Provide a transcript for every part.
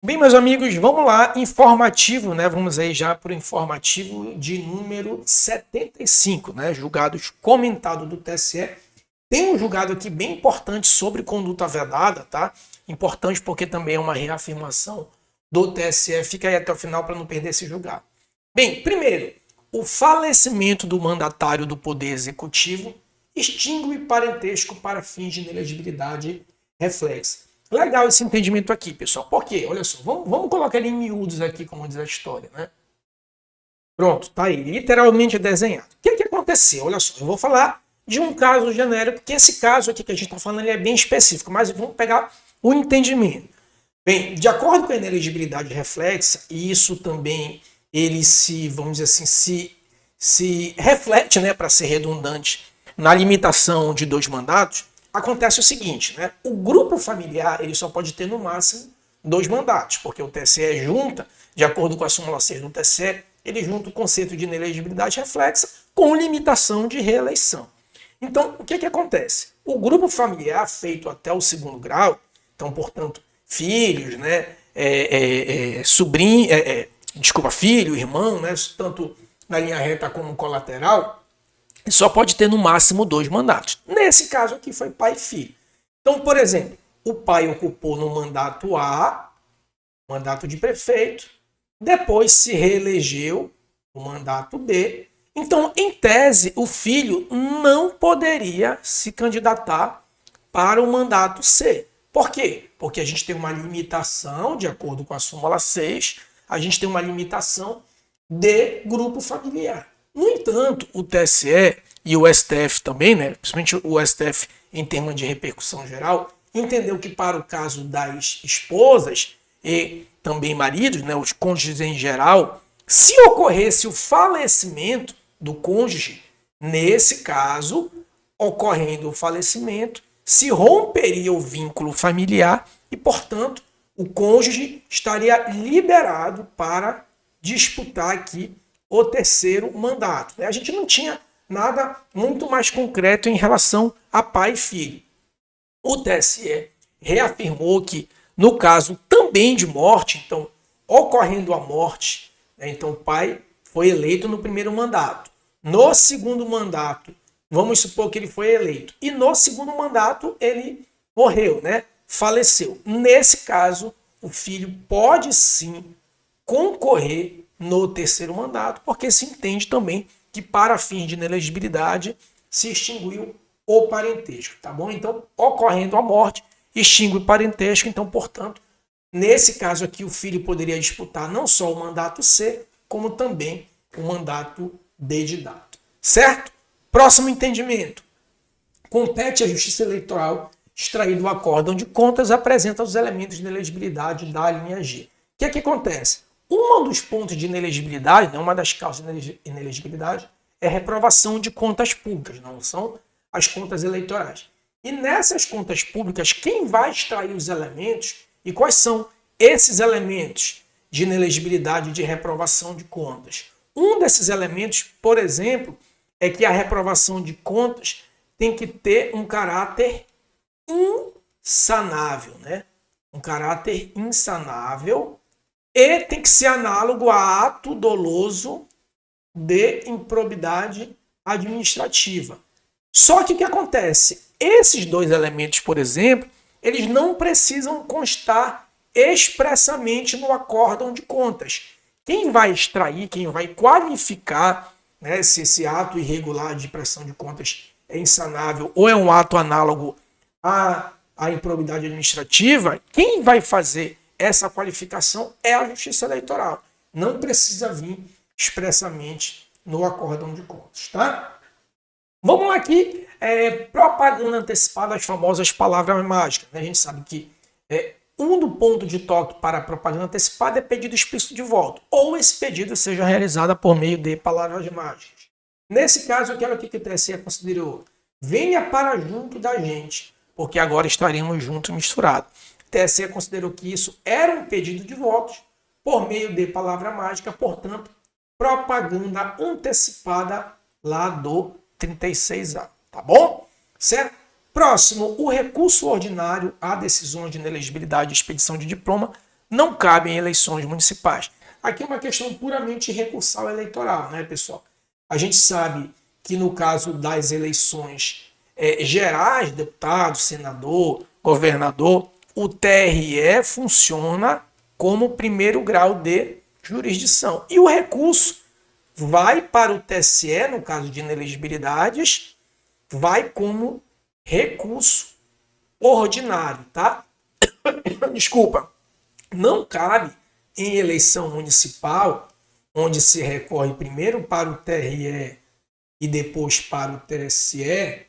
Bem, meus amigos, vamos lá, informativo, né? Vamos aí já para o informativo de número 75, né? Julgados comentado do TSE. Tem um julgado aqui bem importante sobre conduta vedada, tá? Importante porque também é uma reafirmação do TSE. Fica aí até o final para não perder esse julgado. Bem, primeiro, o falecimento do mandatário do Poder Executivo extingue parentesco para fins de inelegibilidade reflexa. Legal esse entendimento aqui, pessoal. Por quê? Olha só, vamos colocar ele em miúdos aqui, como diz a história, né? Pronto, tá aí, literalmente desenhado. O que aconteceu? Olha só, eu vou falar de um caso genérico, que esse caso aqui que a gente está falando ele é bem específico, mas vamos pegar o entendimento. Bem, de acordo com a inelegibilidade reflexa, e isso também ele se, vamos dizer assim, se reflete, né, para ser redundante, na limitação de 2 mandatos, acontece o seguinte, né? O grupo familiar ele só pode ter no máximo 2 mandatos, porque o TSE junta, de acordo com a súmula 6 do TSE, ele junta o conceito de inelegibilidade reflexa com limitação de reeleição. Então, o que acontece? O grupo familiar feito até o 2º grau, então, portanto, filhos, né, filho, irmão, né, tanto na linha reta como colateral, só pode ter no máximo 2 mandatos. Nesse caso aqui foi pai e filho. Então, por exemplo, o pai ocupou no mandato A, mandato de prefeito, depois se reelegeu no mandato B. Então, em tese, o filho não poderia se candidatar para o mandato C. Por quê? Porque a gente tem uma limitação, de acordo com a súmula 6, a gente tem uma limitação de grupo familiar. No entanto, o TSE e o STF também, né, principalmente o STF em termos de repercussão geral, entendeu que para o caso das esposas e também maridos, né, os cônjuges em geral, se ocorresse o falecimento do cônjuge, nesse caso, ocorrendo o falecimento, se romperia o vínculo familiar e, portanto, o cônjuge estaria liberado para disputar aqui o 3º mandato. A gente não tinha nada muito mais concreto em relação a pai e filho. O TSE reafirmou que, no caso também de morte, então, ocorrendo a morte, né, então o pai foi eleito no 1º mandato. No 2º mandato, vamos supor que ele foi eleito. E no 2º mandato ele morreu, né? Faleceu. Nesse caso, o filho pode sim concorrer no 3º mandato, porque se entende também que para fins de inelegibilidade se extinguiu o parentesco, tá bom? Então, ocorrendo a morte, extingue o parentesco, então, portanto, nesse caso aqui o filho poderia disputar não só o mandato C, como também o mandato D de dado. Certo? Próximo entendimento. Compete à Justiça Eleitoral extrair do acórdão de contas apresenta os elementos de inelegibilidade da linha G. O que acontece? Um dos pontos de inelegibilidade, uma das causas de inelegibilidade, é reprovação de contas públicas, não são as contas eleitorais. E nessas contas públicas, quem vai extrair os elementos e quais são esses elementos de inelegibilidade e de reprovação de contas? Um desses elementos, por exemplo, é que a reprovação de contas tem que ter um caráter insanável, né? Um caráter insanável e tem que ser análogo a ato doloso de improbidade administrativa. Só que o que acontece? Esses 2 elementos, por exemplo, eles não precisam constar expressamente no acórdão de contas. Quem vai extrair, quem vai qualificar, né, se esse ato irregular de prestação de contas é insanável ou é um ato análogo à improbidade administrativa, quem vai fazer essa qualificação é a Justiça Eleitoral. Não precisa vir expressamente no acórdão de contas, tá? Vamos lá aqui, propaganda antecipada, as famosas palavras mágicas. A gente sabe que do ponto de toque para a propaganda antecipada é pedido explícito de voto, ou esse pedido seja realizado por meio de palavras mágicas. Nesse caso, eu quero aqui que o TSE considerou, venha para junto da gente, porque agora estaremos juntos misturados. O TSE considerou que isso era um pedido de votos por meio de palavra mágica, portanto, propaganda antecipada lá do 36A, tá bom? Certo? Próximo, o recurso ordinário a decisões de inelegibilidade e expedição de diploma não cabe em eleições municipais. Aqui é uma questão puramente recursal eleitoral, né, pessoal? A gente sabe que no caso das eleições gerais, deputado, senador, governador, o TRE funciona como primeiro grau de jurisdição. E o recurso vai para o TSE, no caso de inelegibilidades, vai como recurso ordinário, tá? Desculpa. Não cabe em eleição municipal, onde se recorre primeiro para o TRE e depois para o TSE,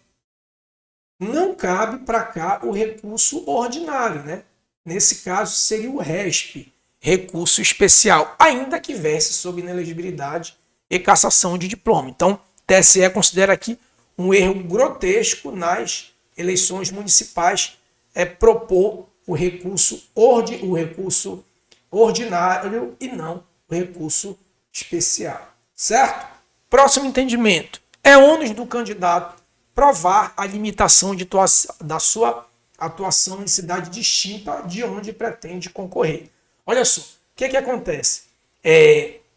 não cabe para cá o recurso ordinário, né? Nesse caso seria o RESP, recurso especial, ainda que verse sobre inelegibilidade e cassação de diploma. Então, TSE considera aqui um erro grotesco nas eleições municipais propor o recurso ordinário e não o recurso especial. Certo? Próximo entendimento. É ônus do candidato provar a limitação da sua atuação em cidade distinta de onde pretende concorrer. Olha só, o que acontece?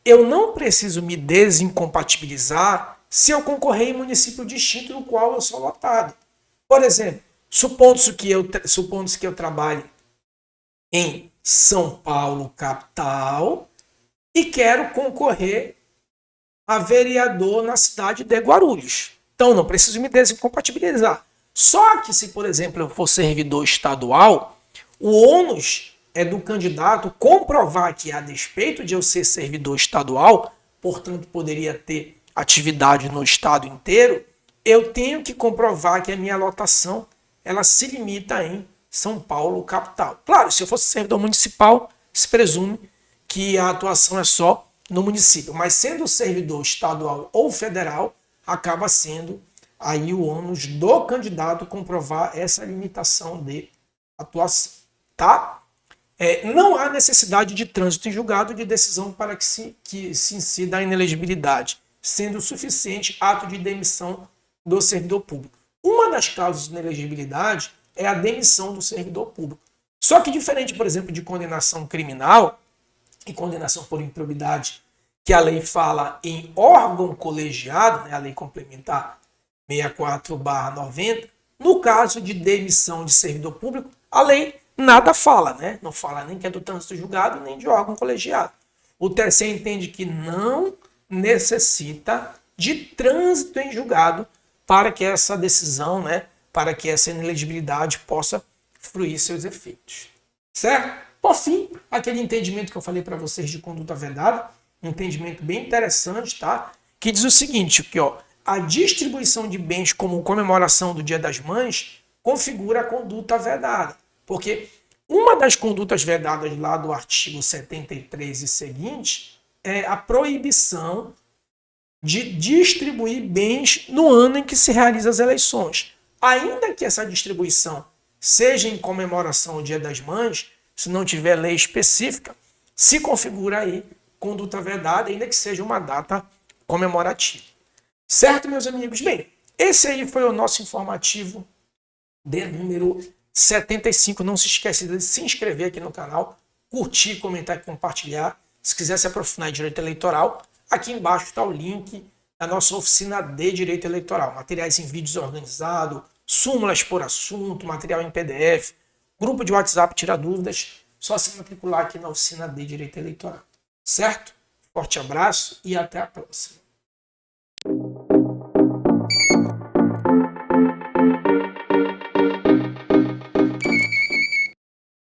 Eu não preciso me desincompatibilizar se eu concorrer em município distinto do qual eu sou lotado. Por exemplo, supondo-se que eu trabalhe em São Paulo, capital, e quero concorrer a vereador na cidade de Guarulhos. Então, não preciso me desincompatibilizar. Só que se, por exemplo, eu for servidor estadual, o ônus é do candidato comprovar que, a despeito de eu ser servidor estadual, portanto, poderia ter atividade no estado inteiro, eu tenho que comprovar que a minha lotação ela se limita em São Paulo, capital. Claro, se eu fosse servidor municipal, se presume que a atuação é só no município. Mas sendo servidor estadual ou federal, acaba sendo aí o ônus do candidato comprovar essa limitação de atuação. Tá? Não há necessidade de trânsito em julgado de decisão para que se incida a inelegibilidade, sendo suficiente ato de demissão do servidor público. Uma das causas de inelegibilidade é a demissão do servidor público. Só que diferente, por exemplo, de condenação criminal e condenação por improbidade, que a lei fala em órgão colegiado, né, a lei complementar 64/90, no caso de demissão de servidor público, a lei nada fala, né? Não fala nem que é do trânsito julgado, nem de órgão colegiado. O TSE entende que não necessita de trânsito em julgado para que essa decisão, né, para que essa inelegibilidade possa fruir seus efeitos. Certo? Por fim, aquele entendimento que eu falei para vocês de conduta vedada, um entendimento bem interessante, tá? Que diz o seguinte, que ó, a distribuição de bens como comemoração do Dia das Mães configura a conduta vedada. Porque uma das condutas vedadas lá do artigo 73 e seguinte é a proibição de distribuir bens no ano em que se realizam as eleições. Ainda que essa distribuição seja em comemoração ao Dia das Mães, se não tiver lei específica, se configura aí conduta vedada, ainda que seja uma data comemorativa. Certo, meus amigos? Bem, esse aí foi o nosso informativo de número 75. Não se esqueça de se inscrever aqui no canal, curtir, comentar e compartilhar. Se quiser se aprofundar em direito eleitoral, aqui embaixo está o link da nossa oficina de direito eleitoral. Materiais em vídeos organizados, súmulas por assunto, material em PDF, grupo de WhatsApp, tira dúvidas. Só se matricular aqui na oficina de direito eleitoral. Certo? Forte abraço e até a próxima.